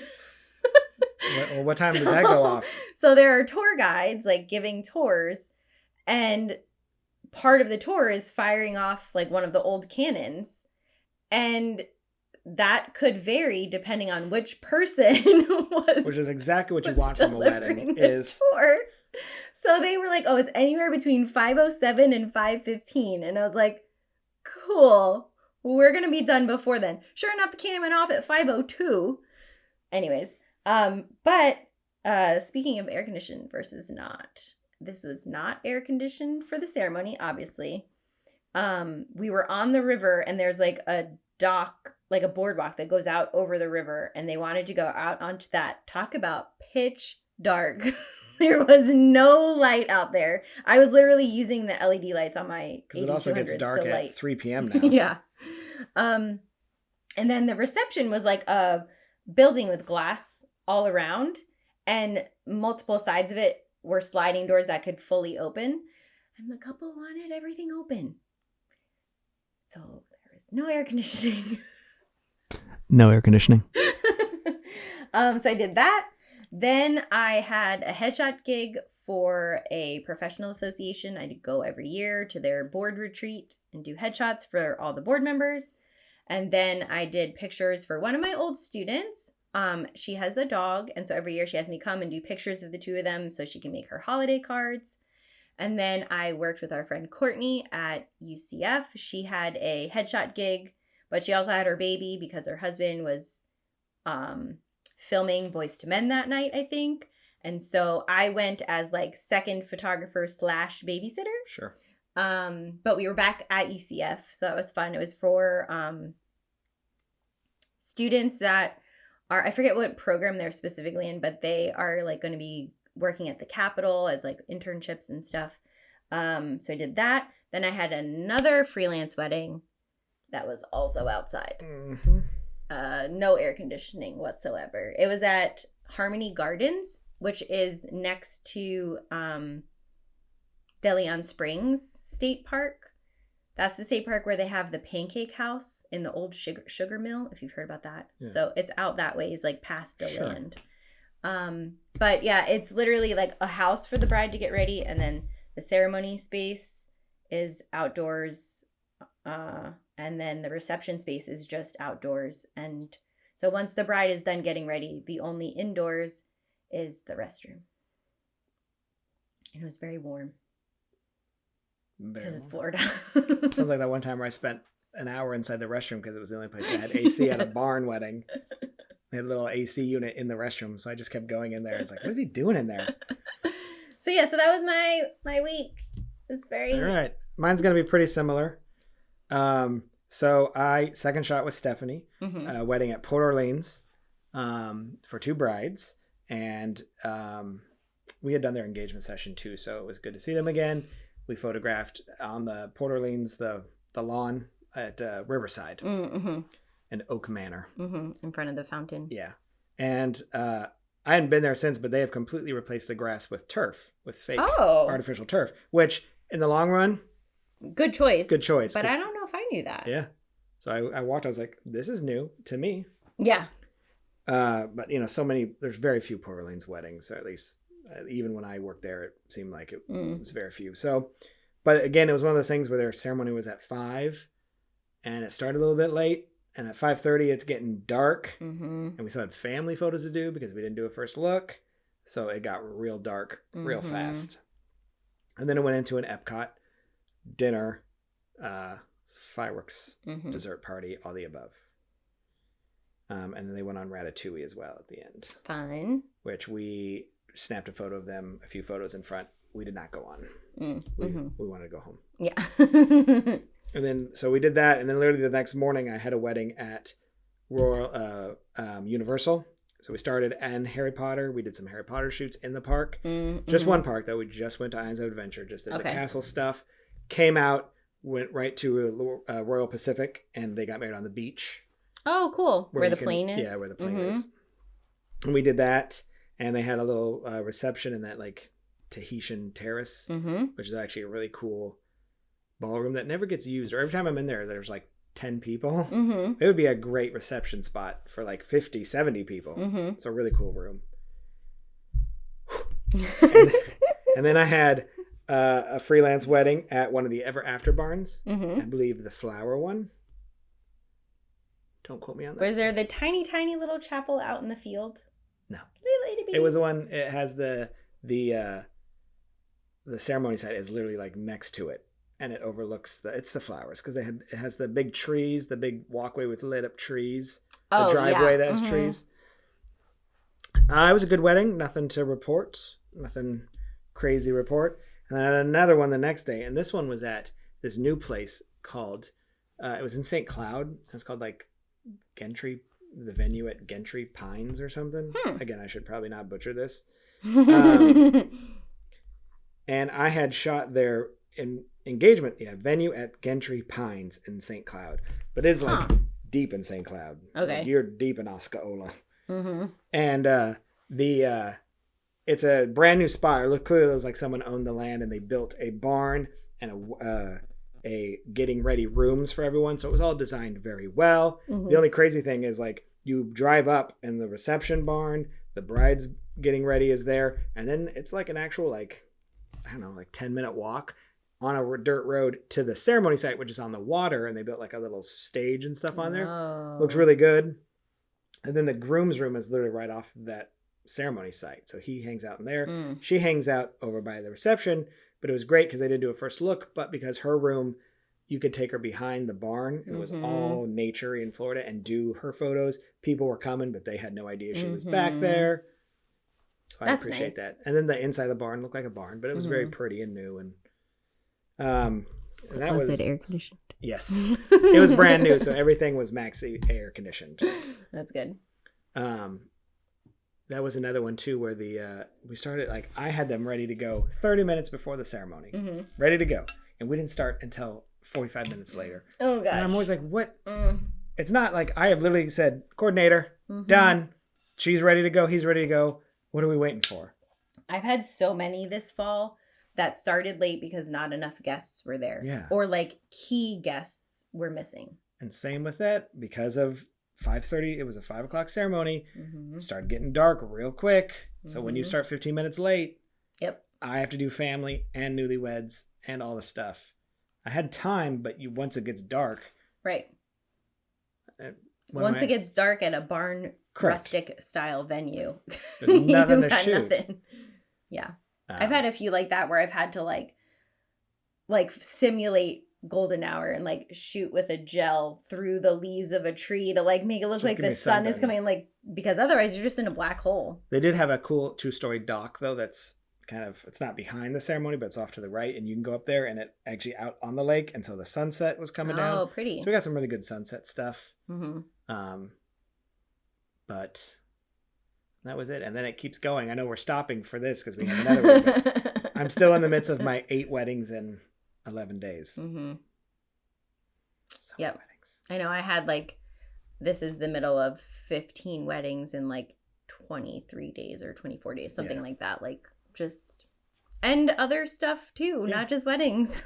[SPEAKER 1] What time does that go off?
[SPEAKER 2] So there are tour guides like giving tours, and part of the tour is firing off like one of the old cannons, and that could vary depending on which person
[SPEAKER 1] which is exactly what you want from a wedding is
[SPEAKER 2] tour. So they were like, oh, it's anywhere between 5:07 and 5:15, and I was like, cool, we're gonna be done before then. Sure enough, the cannon went off at 5:02. Anyways, but speaking of air conditioned versus not, this was not air conditioned for the ceremony, obviously. We were on the river and there's like a dock, like a boardwalk that goes out over the river, and they wanted to go out onto that. Talk about pitch dark. There was no light out there. I was literally using the LED lights on my 8200s.
[SPEAKER 1] Because it also gets dark at 3 p.m. now.
[SPEAKER 2] Yeah. And then the reception was like a building with glass all around, and multiple sides of it were sliding doors that could fully open, and the couple wanted everything open, so there was no air conditioning.
[SPEAKER 1] No air conditioning.
[SPEAKER 2] So I did that. Then I had a headshot gig for a professional association. I go every year to their board retreat and do headshots for all the board members. And then I did pictures for one of my old students. She has a dog, and so every year she has me come and do pictures of the two of them so she can make her holiday cards. And then I worked with our friend Courtney at UCF. She had a headshot gig, but she also had her baby because her husband was filming Boys to Men that night, I think. And so I went as like second photographer / babysitter.
[SPEAKER 1] Sure.
[SPEAKER 2] But we were back at UCF, so that was fun. It was for students that are, I forget what program they're specifically in, but they are like going to be working at the Capitol as like internships and stuff. So I did that. Then I had another freelance wedding that was also outside.
[SPEAKER 1] Mm-hmm.
[SPEAKER 2] No air conditioning whatsoever. It was at Harmony Gardens, which is next to De Leon Springs State Park. That's the state park where they have the pancake house in the old sugar mill, if you've heard about that.
[SPEAKER 1] Yeah.
[SPEAKER 2] So it's out that way. It's like past the
[SPEAKER 1] Sure.
[SPEAKER 2] land. But yeah, it's literally like a house for the bride to get ready, and then the ceremony space is outdoors, and then the reception space is just outdoors. And so once the bride is done getting ready, the only indoors is the restroom. And it was very warm because it's Florida.
[SPEAKER 1] Sounds like that one time where I spent an hour inside the restroom because it was the only place that had AC at a
[SPEAKER 2] Yes.
[SPEAKER 1] barn wedding. They had a little AC unit in the restroom, so I just kept going in there. It's like, what is he doing in there?
[SPEAKER 2] So yeah, so that was my week. It's very
[SPEAKER 1] All right, mine's gonna be pretty similar. So I second shot with Stephanie, wedding at Port Orleans, for 2 brides, and we had done their engagement session too, so it was good to see them again. We photographed on the Port Orleans the lawn at Riverside and Oak Manor.
[SPEAKER 2] in front of the fountain.
[SPEAKER 1] Yeah, and I hadn't been there since, but they have completely replaced the grass with turf, with fake artificial turf, which in the long run,
[SPEAKER 2] good choice.
[SPEAKER 1] good choice.
[SPEAKER 2] But I don't know if I knew that.
[SPEAKER 1] Yeah. So I walked, I was like, this is new to me.
[SPEAKER 2] Yeah.
[SPEAKER 1] But there's very few Port Orleans weddings, or at least even when I worked there, it seemed like it was very few. So, but again, it was one of those things where their ceremony was at 5 and it started a little bit late. And at 5:30, it's getting dark. And we still had family photos to do because we didn't do a first look. So it got real dark real fast. And then it went into an Epcot dinner, fireworks, dessert party, all the above. And then they went on Ratatouille as well at the end.
[SPEAKER 2] Fun.
[SPEAKER 1] Which we snapped a photo of them, a few photos in front. We did not go on. We wanted to go home.
[SPEAKER 2] Yeah.
[SPEAKER 1] And then, so we did that. And then literally the next morning, I had a wedding at Royal Universal. So we started in Harry Potter. We did some Harry Potter shoots in the park. Just one park, though. We just went to Islands of Adventure, just did the castle stuff. Came out, went right to Royal Pacific, and they got married on the beach.
[SPEAKER 2] Oh, cool. Where the plane is?
[SPEAKER 1] Yeah, where the plane is. And we did that. And they had a little reception in that like Tahitian terrace, which is actually a really cool ballroom that never gets used. Or every time I'm in there, there's like 10 people. It would be a great reception spot for like 50, 70 people. It's a really cool room. And then I had a freelance wedding at one of the Ever After barns. I believe the flower one. Don't quote me on that.
[SPEAKER 2] Was there the tiny, tiny little chapel out in the field?
[SPEAKER 1] No. It was the one, it has the ceremony site is literally like next to it. And it overlooks it's the flowers because it has the big trees, the big walkway with lit up trees, the driveway that has trees. It was a good wedding, nothing to report, nothing crazy report. And then I had another one the next day, and this one was at this new place called, it was in St. Cloud. It was called like Gentry, the venue at Gentry Pines or something. Again, I should probably not butcher this. And I had shot their engagement, venue at Gentry Pines in St. Cloud. But it's like deep in St. Cloud.
[SPEAKER 2] Okay.
[SPEAKER 1] Like, you're deep in Osceola. And it's a brand new spot. It looked clearly it was like someone owned the land and they built a barn and a getting ready rooms for everyone. So it was all designed very well. The only crazy thing is like you drive up in the reception barn, the bride's getting ready is there, and then it's like an actual like 10-minute walk on a dirt road to the ceremony site, which is on the water, and they built like a little stage and stuff on there. Looks really good. And then the groom's room is literally right off that ceremony site. So he hangs out in there. She hangs out over by the reception, but it was great because they didn't do a first look, but because her room, you could take her behind the barn and it was all nature in Florida and do her photos. People were coming, but they had no idea she was back there. So I appreciate that. And then the inside of the barn looked like a barn, but it was very pretty and new. And that was
[SPEAKER 2] it air conditioned?
[SPEAKER 1] Yes. It was brand new, so everything was max air conditioned.
[SPEAKER 2] That's good.
[SPEAKER 1] That was another one too where we started, like I had them ready to go 30 minutes before the ceremony. Ready to go. And we didn't start until 45 minutes later.
[SPEAKER 2] Oh gosh.
[SPEAKER 1] And I'm always like, what? It's not like I have literally said, coordinator, done. She's ready to go. He's ready to go. What are we waiting for?
[SPEAKER 2] I've had so many this fall that started late because not enough guests were there.
[SPEAKER 1] Yeah.
[SPEAKER 2] Or like key guests were missing.
[SPEAKER 1] And same with it, because of 5:30, it was a 5 o'clock ceremony.
[SPEAKER 2] Mm-hmm.
[SPEAKER 1] It started getting dark real quick. So when you
[SPEAKER 2] Mhm.
[SPEAKER 1] start 15 minutes late,
[SPEAKER 2] Yep.
[SPEAKER 1] I have to do family and newlyweds and all the stuff. I had time, but once it gets dark,
[SPEAKER 2] Right.
[SPEAKER 1] when
[SPEAKER 2] Once
[SPEAKER 1] I-
[SPEAKER 2] it gets dark at a barn
[SPEAKER 1] Correct.
[SPEAKER 2] rustic style venue,
[SPEAKER 1] There's nothing to
[SPEAKER 2] got
[SPEAKER 1] shoot.
[SPEAKER 2] Yeah.
[SPEAKER 1] um,
[SPEAKER 2] I've had a few like that where I've had to like simulate golden hour and like shoot with a gel through the leaves of a tree to like make it look
[SPEAKER 1] Just
[SPEAKER 2] like
[SPEAKER 1] give
[SPEAKER 2] the
[SPEAKER 1] me
[SPEAKER 2] sun is
[SPEAKER 1] sunburn.
[SPEAKER 2] coming, like, because otherwise you're just in a black hole.
[SPEAKER 1] They did have a cool 2-story dock though. That's kind of, it's not behind the ceremony, but it's off to the right, and you can go up there, and it actually out on the lake, and so the sunset was coming down.
[SPEAKER 2] Oh, pretty.
[SPEAKER 1] So we got some really good sunset stuff.
[SPEAKER 2] Mm-hmm.
[SPEAKER 1] But that was it, and then it keeps going. I know we're stopping for this because we have another one. But I'm still in the midst of my 8 weddings in 11 days.
[SPEAKER 2] Mm-hmm.
[SPEAKER 1] So
[SPEAKER 2] Yep.
[SPEAKER 1] many weddings.
[SPEAKER 2] I know I had like, this is the middle of 15 weddings in like 23 days or 24 days, something
[SPEAKER 1] Yeah.
[SPEAKER 2] like that. Like just, and other stuff too,
[SPEAKER 1] Yeah.
[SPEAKER 2] not just weddings.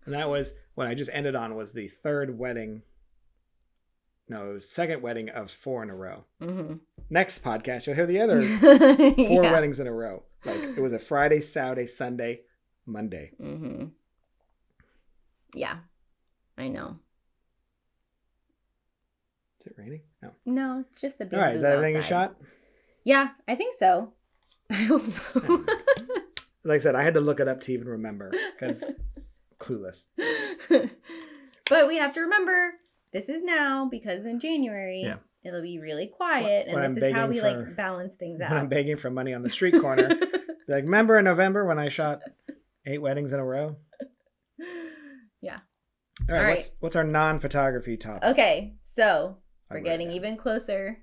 [SPEAKER 1] And that was what I just ended on, was the third wedding. No, it was second wedding of 4 in a row.
[SPEAKER 2] Mm-hmm.
[SPEAKER 1] Next podcast, you'll hear the other 4
[SPEAKER 2] Yeah.
[SPEAKER 1] weddings in a row. Like it was a Friday, Saturday, Sunday, Monday.
[SPEAKER 2] Mm-hmm. Yeah, I know.
[SPEAKER 1] Is it raining? No.
[SPEAKER 2] No, it's just the big
[SPEAKER 1] All right, is that everything
[SPEAKER 2] outside.
[SPEAKER 1] you shot?
[SPEAKER 2] Yeah, I think so. I hope so.
[SPEAKER 1] Like I said, I had to look it up to even remember because clueless.
[SPEAKER 2] But we have to remember, this is now, because in January
[SPEAKER 1] Yeah.
[SPEAKER 2] it'll be really quiet,
[SPEAKER 1] When
[SPEAKER 2] and
[SPEAKER 1] I'm
[SPEAKER 2] this is how
[SPEAKER 1] begging
[SPEAKER 2] we
[SPEAKER 1] for-
[SPEAKER 2] like balance things
[SPEAKER 1] When I'm
[SPEAKER 2] out.
[SPEAKER 1] begging for money on the street corner, be like, remember in November when I shot 8 weddings in a row?
[SPEAKER 2] Yeah.
[SPEAKER 1] All right,
[SPEAKER 2] All right.
[SPEAKER 1] what's our non-photography topic?
[SPEAKER 2] Okay, so
[SPEAKER 1] I
[SPEAKER 2] we're
[SPEAKER 1] wrote it
[SPEAKER 2] getting
[SPEAKER 1] down.
[SPEAKER 2] even closer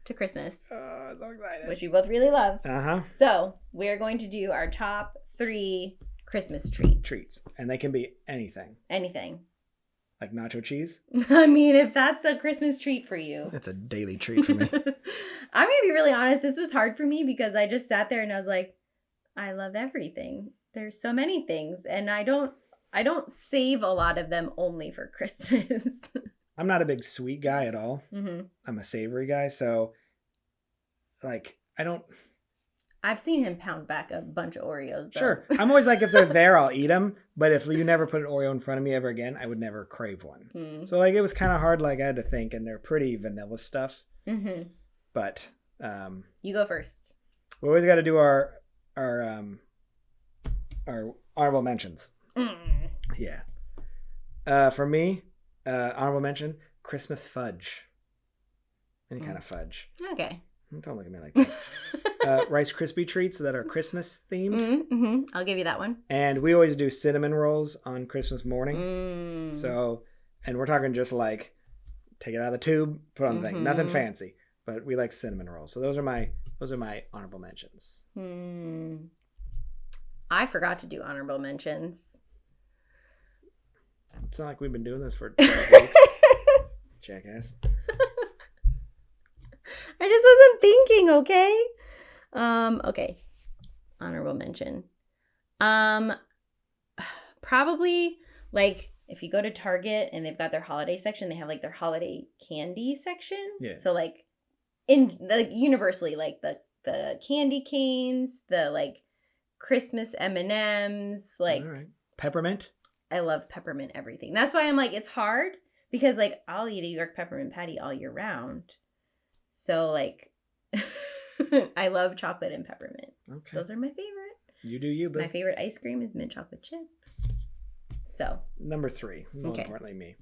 [SPEAKER 2] to Christmas,
[SPEAKER 1] Oh, so excited.
[SPEAKER 2] which we both really love.
[SPEAKER 1] Uh-huh.
[SPEAKER 2] So we're going to do our top 3 Christmas treats.
[SPEAKER 1] Treats. And they can be anything.
[SPEAKER 2] Anything.
[SPEAKER 1] Like nacho cheese.
[SPEAKER 2] I mean, if that's a Christmas treat for you.
[SPEAKER 1] It's a daily treat for me.
[SPEAKER 2] I'm going to be really honest. This was hard for me because I just sat there and I was like, I love everything. There's so many things. And I don't save a lot of them only for Christmas.
[SPEAKER 1] I'm not a big sweet guy at all.
[SPEAKER 2] Mm-hmm.
[SPEAKER 1] I'm a savory guy. So, like, I don't...
[SPEAKER 2] I've seen him pound back a bunch of Oreos, though.
[SPEAKER 1] Sure. I'm always like, if they're there, I'll eat them. But if you never put an Oreo in front of me ever again, I would never crave one.
[SPEAKER 2] Mm-hmm.
[SPEAKER 1] So, like, it was kind of hard. Like, I had to think. And they're pretty vanilla stuff.
[SPEAKER 2] Mm-hmm.
[SPEAKER 1] But
[SPEAKER 2] You go first.
[SPEAKER 1] we always got to do our honorable mentions.
[SPEAKER 2] Mm.
[SPEAKER 1] Yeah. For me, honorable mention, Christmas fudge. Any kind of fudge.
[SPEAKER 2] Okay.
[SPEAKER 1] Don't look at me like that. Rice Krispie treats that are Christmas themed.
[SPEAKER 2] Mm-hmm. I'll give you that one.
[SPEAKER 1] And we always do cinnamon rolls on Christmas morning.
[SPEAKER 2] Mm.
[SPEAKER 1] So, and we're talking just like take it out of the tube, put on the thing. Nothing
[SPEAKER 2] Mhm.
[SPEAKER 1] fancy, but we like cinnamon rolls. So those are my honorable mentions.
[SPEAKER 2] I forgot to do honorable mentions.
[SPEAKER 1] It's not like we've been doing this for 12 weeks. Jackass.
[SPEAKER 2] I just wasn't thinking, okay? Okay. Honorable mention. Probably like if you go to Target and they've got their holiday section, they have like their holiday candy section.
[SPEAKER 1] Yeah.
[SPEAKER 2] So like in like universally, like the candy canes, the like Christmas M&Ms, like
[SPEAKER 1] All right. Peppermint.
[SPEAKER 2] I love peppermint everything. That's why I'm like, it's hard because like I'll eat a York peppermint patty all year round. So like I love chocolate and peppermint.
[SPEAKER 1] Okay.
[SPEAKER 2] Those are my favorite.
[SPEAKER 1] You do you,
[SPEAKER 2] My
[SPEAKER 1] but
[SPEAKER 2] favorite ice cream is mint chocolate chip. So
[SPEAKER 1] number 3, more
[SPEAKER 2] Okay.
[SPEAKER 1] importantly, me.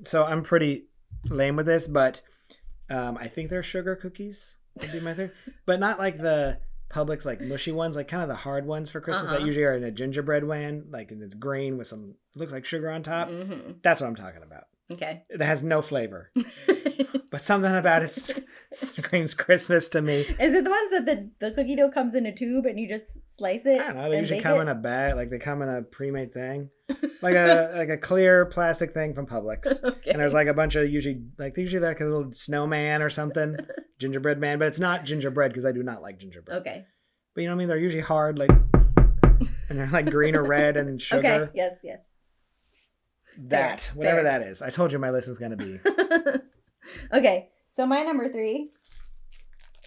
[SPEAKER 1] So I'm pretty lame with this, but I think they're sugar cookies would be my third, but not like the Publix like mushy ones, like kind of the hard ones for Christmas that
[SPEAKER 2] Uh-huh.
[SPEAKER 1] usually are in a gingerbread one, like and it's green with some it looks like sugar on top.
[SPEAKER 2] mm-hmm.
[SPEAKER 1] That's what I'm talking about.
[SPEAKER 2] Okay.
[SPEAKER 1] It has no flavor, but something about it screams Christmas to me.
[SPEAKER 2] Is it the ones that the cookie dough comes in a tube and you just slice it?
[SPEAKER 1] I don't know. They
[SPEAKER 2] and
[SPEAKER 1] usually
[SPEAKER 2] bake
[SPEAKER 1] come
[SPEAKER 2] it?
[SPEAKER 1] in a bag, like they come in a pre-made thing, like a clear plastic thing from Publix.
[SPEAKER 2] Okay.
[SPEAKER 1] And there's like a bunch of usually like a little snowman or something, gingerbread man, but it's not gingerbread because I do not like gingerbread.
[SPEAKER 2] Okay.
[SPEAKER 1] But you know what I mean? They're usually hard, like, And they're like green or red and sugar.
[SPEAKER 2] Okay. Yes. Yes.
[SPEAKER 1] That,
[SPEAKER 2] Fair,
[SPEAKER 1] whatever
[SPEAKER 2] fair.
[SPEAKER 1] that is. I told you my list is going to be.
[SPEAKER 2] Okay. So my number 3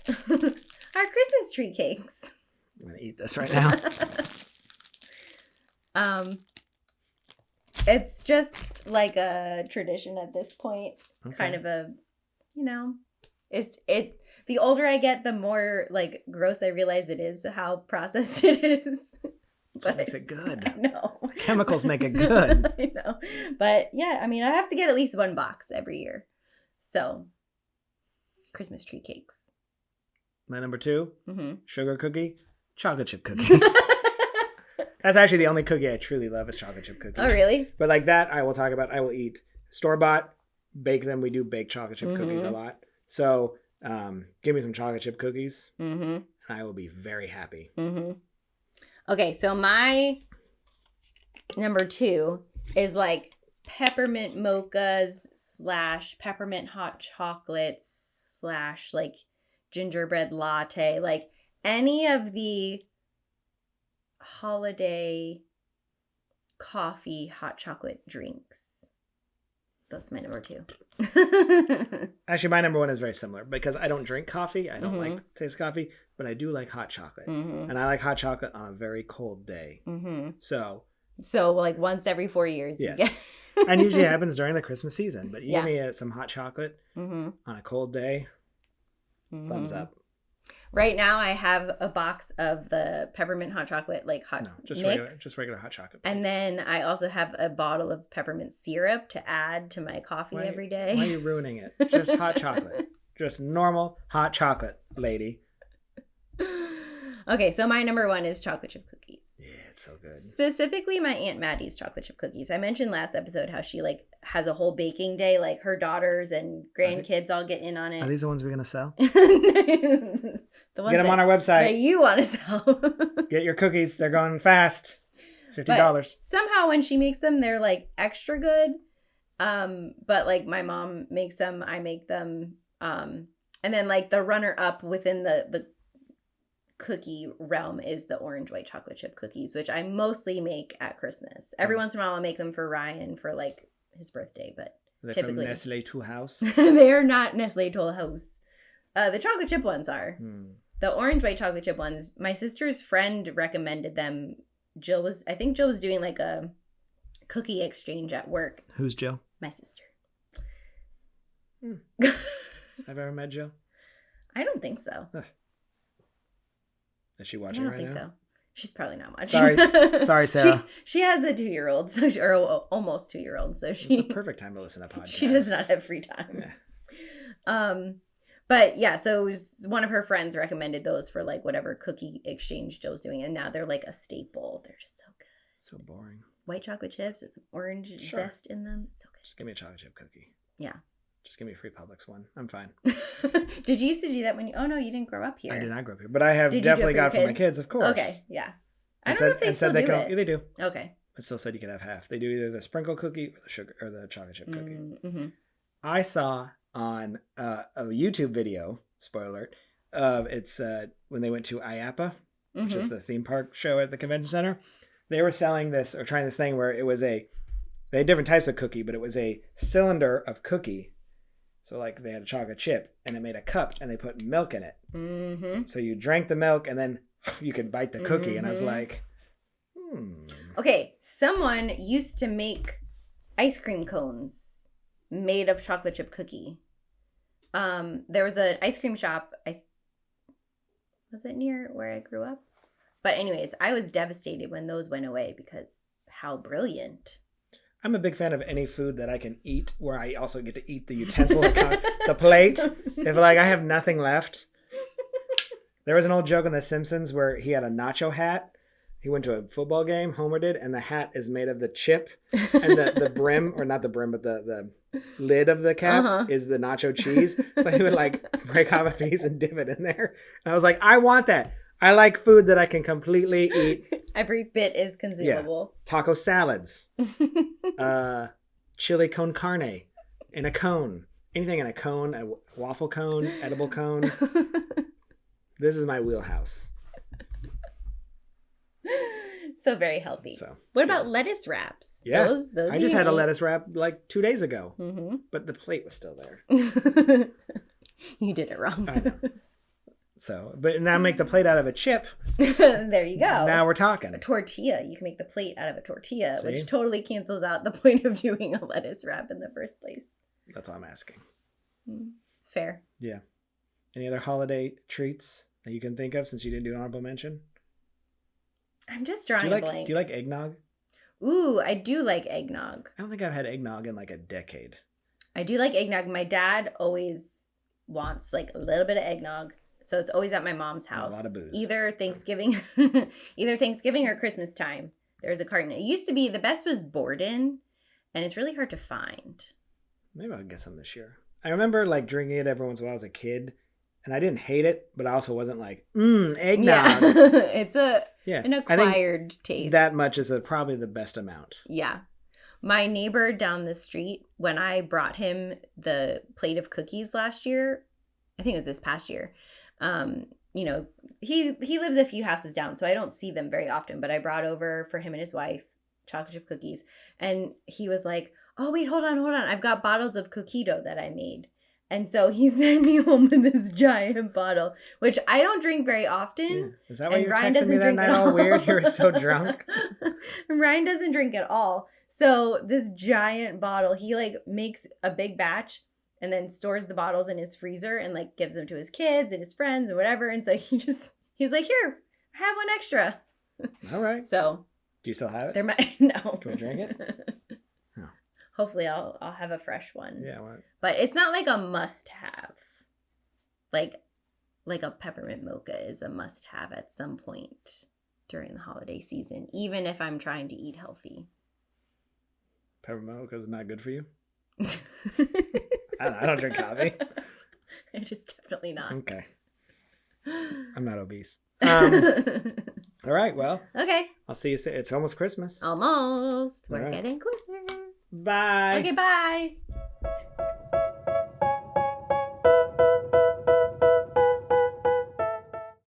[SPEAKER 2] are Christmas tree cakes.
[SPEAKER 1] I'm going to eat this right now.
[SPEAKER 2] It's just like a tradition at this point.
[SPEAKER 1] Okay.
[SPEAKER 2] Kind of a, it. The older I get, the more like gross I realize it is how processed it is.
[SPEAKER 1] That's what makes it good.
[SPEAKER 2] I know.
[SPEAKER 1] Chemicals make it good.
[SPEAKER 2] I know. But yeah, I mean, I have to get at least 1 box every year. So, Christmas tree cakes.
[SPEAKER 1] My number 2,
[SPEAKER 2] Mm-hmm.
[SPEAKER 1] sugar cookie, chocolate chip cookie. That's actually the only cookie I truly love is chocolate chip cookies.
[SPEAKER 2] Oh, really?
[SPEAKER 1] But like that, I will talk about. I will eat store-bought, bake them. We do bake chocolate chip cookies a
[SPEAKER 2] Mhm.
[SPEAKER 1] lot. So give me some chocolate chip cookies,
[SPEAKER 2] Mm-hmm.
[SPEAKER 1] and I will be very happy.
[SPEAKER 2] Mm-hmm. Okay, so my number 2 is like peppermint mochas / peppermint hot chocolates / like gingerbread latte, like any of the holiday coffee hot chocolate drinks. That's my number 2.
[SPEAKER 1] Actually, my number 1 is very similar because I don't drink coffee. I don't
[SPEAKER 2] Mhm.
[SPEAKER 1] like taste of coffee, but I do like hot chocolate.
[SPEAKER 2] Mm-hmm.
[SPEAKER 1] And I like hot chocolate on a very cold day.
[SPEAKER 2] Mm-hmm.
[SPEAKER 1] So,
[SPEAKER 2] So like once every 4 years,
[SPEAKER 1] yes.
[SPEAKER 2] you get.
[SPEAKER 1] And usually happens during the Christmas season. But you
[SPEAKER 2] Yeah.
[SPEAKER 1] give me some hot chocolate
[SPEAKER 2] Mm-hmm.
[SPEAKER 1] on a cold day, thumbs
[SPEAKER 2] Mhm.
[SPEAKER 1] up.
[SPEAKER 2] Right now, I have a box of the peppermint hot chocolate, like hot
[SPEAKER 1] No, just
[SPEAKER 2] mix.
[SPEAKER 1] regular hot chocolate.
[SPEAKER 2] And
[SPEAKER 1] please.
[SPEAKER 2] then I also have a bottle of peppermint syrup to add to my coffee
[SPEAKER 1] Why-
[SPEAKER 2] every day.
[SPEAKER 1] Why are you ruining it? Just hot chocolate. Just normal hot chocolate, lady.
[SPEAKER 2] Okay, so my number 1 is chocolate chip cookies.
[SPEAKER 1] Yeah, it's so good.
[SPEAKER 2] Specifically, my Aunt Maddie's chocolate chip cookies. I mentioned last episode how she like has a whole baking day, like her daughters and grandkids all get in on
[SPEAKER 1] Are
[SPEAKER 2] it.
[SPEAKER 1] these the ones we're going to sell?
[SPEAKER 2] The ones
[SPEAKER 1] Get them on our
[SPEAKER 2] that
[SPEAKER 1] website.
[SPEAKER 2] you want to sell.
[SPEAKER 1] Get your cookies. They're going fast. $50.
[SPEAKER 2] Somehow when she makes them, they're like extra good. But like my mom makes them, I make them. And then like the runner up within the cookie realm is the orange white chocolate chip cookies, which I mostly make at Christmas. Every once in a while I'll make them for Ryan for like his birthday, but
[SPEAKER 1] They're
[SPEAKER 2] typically
[SPEAKER 1] from Nestle Tool House.
[SPEAKER 2] they are not Nestle Toll House. The chocolate chip ones are. The orange white chocolate chip ones, my sister's friend recommended them. I think Jill was doing like a cookie exchange at work.
[SPEAKER 1] Who's Jill?
[SPEAKER 2] My sister.
[SPEAKER 1] Have I ever met Jill?
[SPEAKER 2] I don't think so.
[SPEAKER 1] Is she
[SPEAKER 2] I
[SPEAKER 1] watching
[SPEAKER 2] don't
[SPEAKER 1] right
[SPEAKER 2] think
[SPEAKER 1] now?
[SPEAKER 2] so. She's probably not watching.
[SPEAKER 1] Sorry, Sarah.
[SPEAKER 2] She has a 2-year-old, or almost 2-year-old, so
[SPEAKER 1] It's
[SPEAKER 2] she
[SPEAKER 1] the perfect time to listen to podcasts.
[SPEAKER 2] she does not have free time.
[SPEAKER 1] Yeah.
[SPEAKER 2] But yeah, so it was one of her friends recommended those for like whatever cookie exchange Joe's doing, and now they're like a staple. They're just so good.
[SPEAKER 1] So boring.
[SPEAKER 2] White chocolate chips with orange
[SPEAKER 1] Sure.
[SPEAKER 2] zest in them. It's so
[SPEAKER 1] Just give me a chocolate chip cookie.
[SPEAKER 2] Yeah.
[SPEAKER 1] Just give me a free Publix one. I'm fine.
[SPEAKER 2] good. Did you used to do that when you? Oh no, you didn't grow up here.
[SPEAKER 1] I did not grow up here, but I have
[SPEAKER 2] Did you do it
[SPEAKER 1] definitely
[SPEAKER 2] for your
[SPEAKER 1] got for my
[SPEAKER 2] kids?
[SPEAKER 1] kids, of course.
[SPEAKER 2] Okay, yeah. I
[SPEAKER 1] And
[SPEAKER 2] don't know if they still do
[SPEAKER 1] can.
[SPEAKER 2] it.
[SPEAKER 1] Yeah, they do.
[SPEAKER 2] Okay.
[SPEAKER 1] It still said you could have half. They do either the sprinkle cookie or the sugar or the chocolate chip cookie.
[SPEAKER 2] Mm-hmm.
[SPEAKER 1] I saw on a YouTube video, spoiler alert, of it's when they went to IAPA, which is the theme park show at the convention center. They were selling this or trying this thing where it was they had different types of cookie, but it was a cylinder of cookie. So like they had a chocolate chip and it made a cup and they put milk in it.
[SPEAKER 2] Mm-hmm.
[SPEAKER 1] So you drank the milk and then you could bite the cookie. And I was
[SPEAKER 2] Mhm.
[SPEAKER 1] like,
[SPEAKER 2] Okay, someone used to make ice cream cones made of chocolate chip cookie. There was an ice cream shop. Was it near where I grew up? But anyways, I was devastated when those went away because how brilliant.
[SPEAKER 1] I'm a big fan of any food that I can eat where I also get to eat the utensil, the plate. If like I have nothing left. There was an old joke on The Simpsons where he had a nacho hat. He went to a football game, Homer did, and the hat is made of the chip. And the brim, or not the brim, but the lid of the cap is the nacho cheese. So he would like break off a piece and dip it in there. And I was like, I want that. I like food that I can completely eat.
[SPEAKER 2] Every bit is consumable.
[SPEAKER 1] Taco salads. Chili con carne in a cone. Anything in a cone, a waffle cone, edible cone. This is my wheelhouse.
[SPEAKER 2] So very healthy.
[SPEAKER 1] So
[SPEAKER 2] what about lettuce wraps?
[SPEAKER 1] Yeah.
[SPEAKER 2] Those
[SPEAKER 1] I just had a lettuce wrap like 2 days ago, but the plate was still there.
[SPEAKER 2] You did it wrong.
[SPEAKER 1] I know. So, but now make the plate out of a chip.
[SPEAKER 2] There you go.
[SPEAKER 1] Now we're talking.
[SPEAKER 2] A tortilla. You can make the plate out of a tortilla,
[SPEAKER 1] See?
[SPEAKER 2] which totally cancels out the point of doing a lettuce wrap in the first place.
[SPEAKER 1] That's all I'm asking.
[SPEAKER 2] Fair.
[SPEAKER 1] Yeah. Any other holiday treats that you can think of since you didn't do an honorable mention?
[SPEAKER 2] I'm just drawing a blank.
[SPEAKER 1] Do you like eggnog?
[SPEAKER 2] Ooh, I do like eggnog.
[SPEAKER 1] I don't think I've had eggnog in like a decade.
[SPEAKER 2] I do like eggnog. My dad always wants like a little bit of eggnog. So it's always at my mom's house.
[SPEAKER 1] A lot of booze.
[SPEAKER 2] Either Thanksgiving or Christmas time. There's a carton. It used to be the best was Borden, and it's really hard to find.
[SPEAKER 1] Maybe I'll get some this year. I remember like drinking it every once in a while as a kid, and I didn't hate it, but I also wasn't like, eggnog.
[SPEAKER 2] Yeah. It's an acquired taste.
[SPEAKER 1] That much is probably the best amount.
[SPEAKER 2] Yeah. My neighbor down the street, when I brought him the plate of cookies last year, I think it was this past year, he lives a few houses down, so I don't see them very often, but I brought over for him and his wife chocolate chip cookies, and he was like, oh wait, hold on, I've got bottles of Coquito that I made. And so he sent me home with this giant bottle, which I don't drink very often.
[SPEAKER 1] Yeah. Is that why you were
[SPEAKER 2] Ryan
[SPEAKER 1] texting
[SPEAKER 2] doesn't
[SPEAKER 1] me that
[SPEAKER 2] drink
[SPEAKER 1] night
[SPEAKER 2] at
[SPEAKER 1] all
[SPEAKER 2] all.
[SPEAKER 1] weird? You were so drunk.
[SPEAKER 2] Ryan doesn't drink at all. So this giant bottle, he like makes a big batch and then stores the bottles in his freezer and like gives them to his kids and his friends or whatever. And so he's like, here, have one extra.
[SPEAKER 1] All right.
[SPEAKER 2] So
[SPEAKER 1] do you still have it?
[SPEAKER 2] there might no.
[SPEAKER 1] Can we drink it? No.
[SPEAKER 2] Hopefully I'll have a fresh one.
[SPEAKER 1] Yeah. What?
[SPEAKER 2] But it's not like a must have. Like a peppermint mocha is a must have at some point during the holiday season, even if I'm trying to eat healthy.
[SPEAKER 1] Peppermint mocha is not good for you? I don't drink coffee.
[SPEAKER 2] It is definitely not.
[SPEAKER 1] Okay. I'm not obese. All right. Well.
[SPEAKER 2] Okay.
[SPEAKER 1] I'll see you soon. It's almost Christmas.
[SPEAKER 2] Almost. We're
[SPEAKER 1] All right.
[SPEAKER 2] getting closer.
[SPEAKER 1] Bye.
[SPEAKER 2] Okay, bye.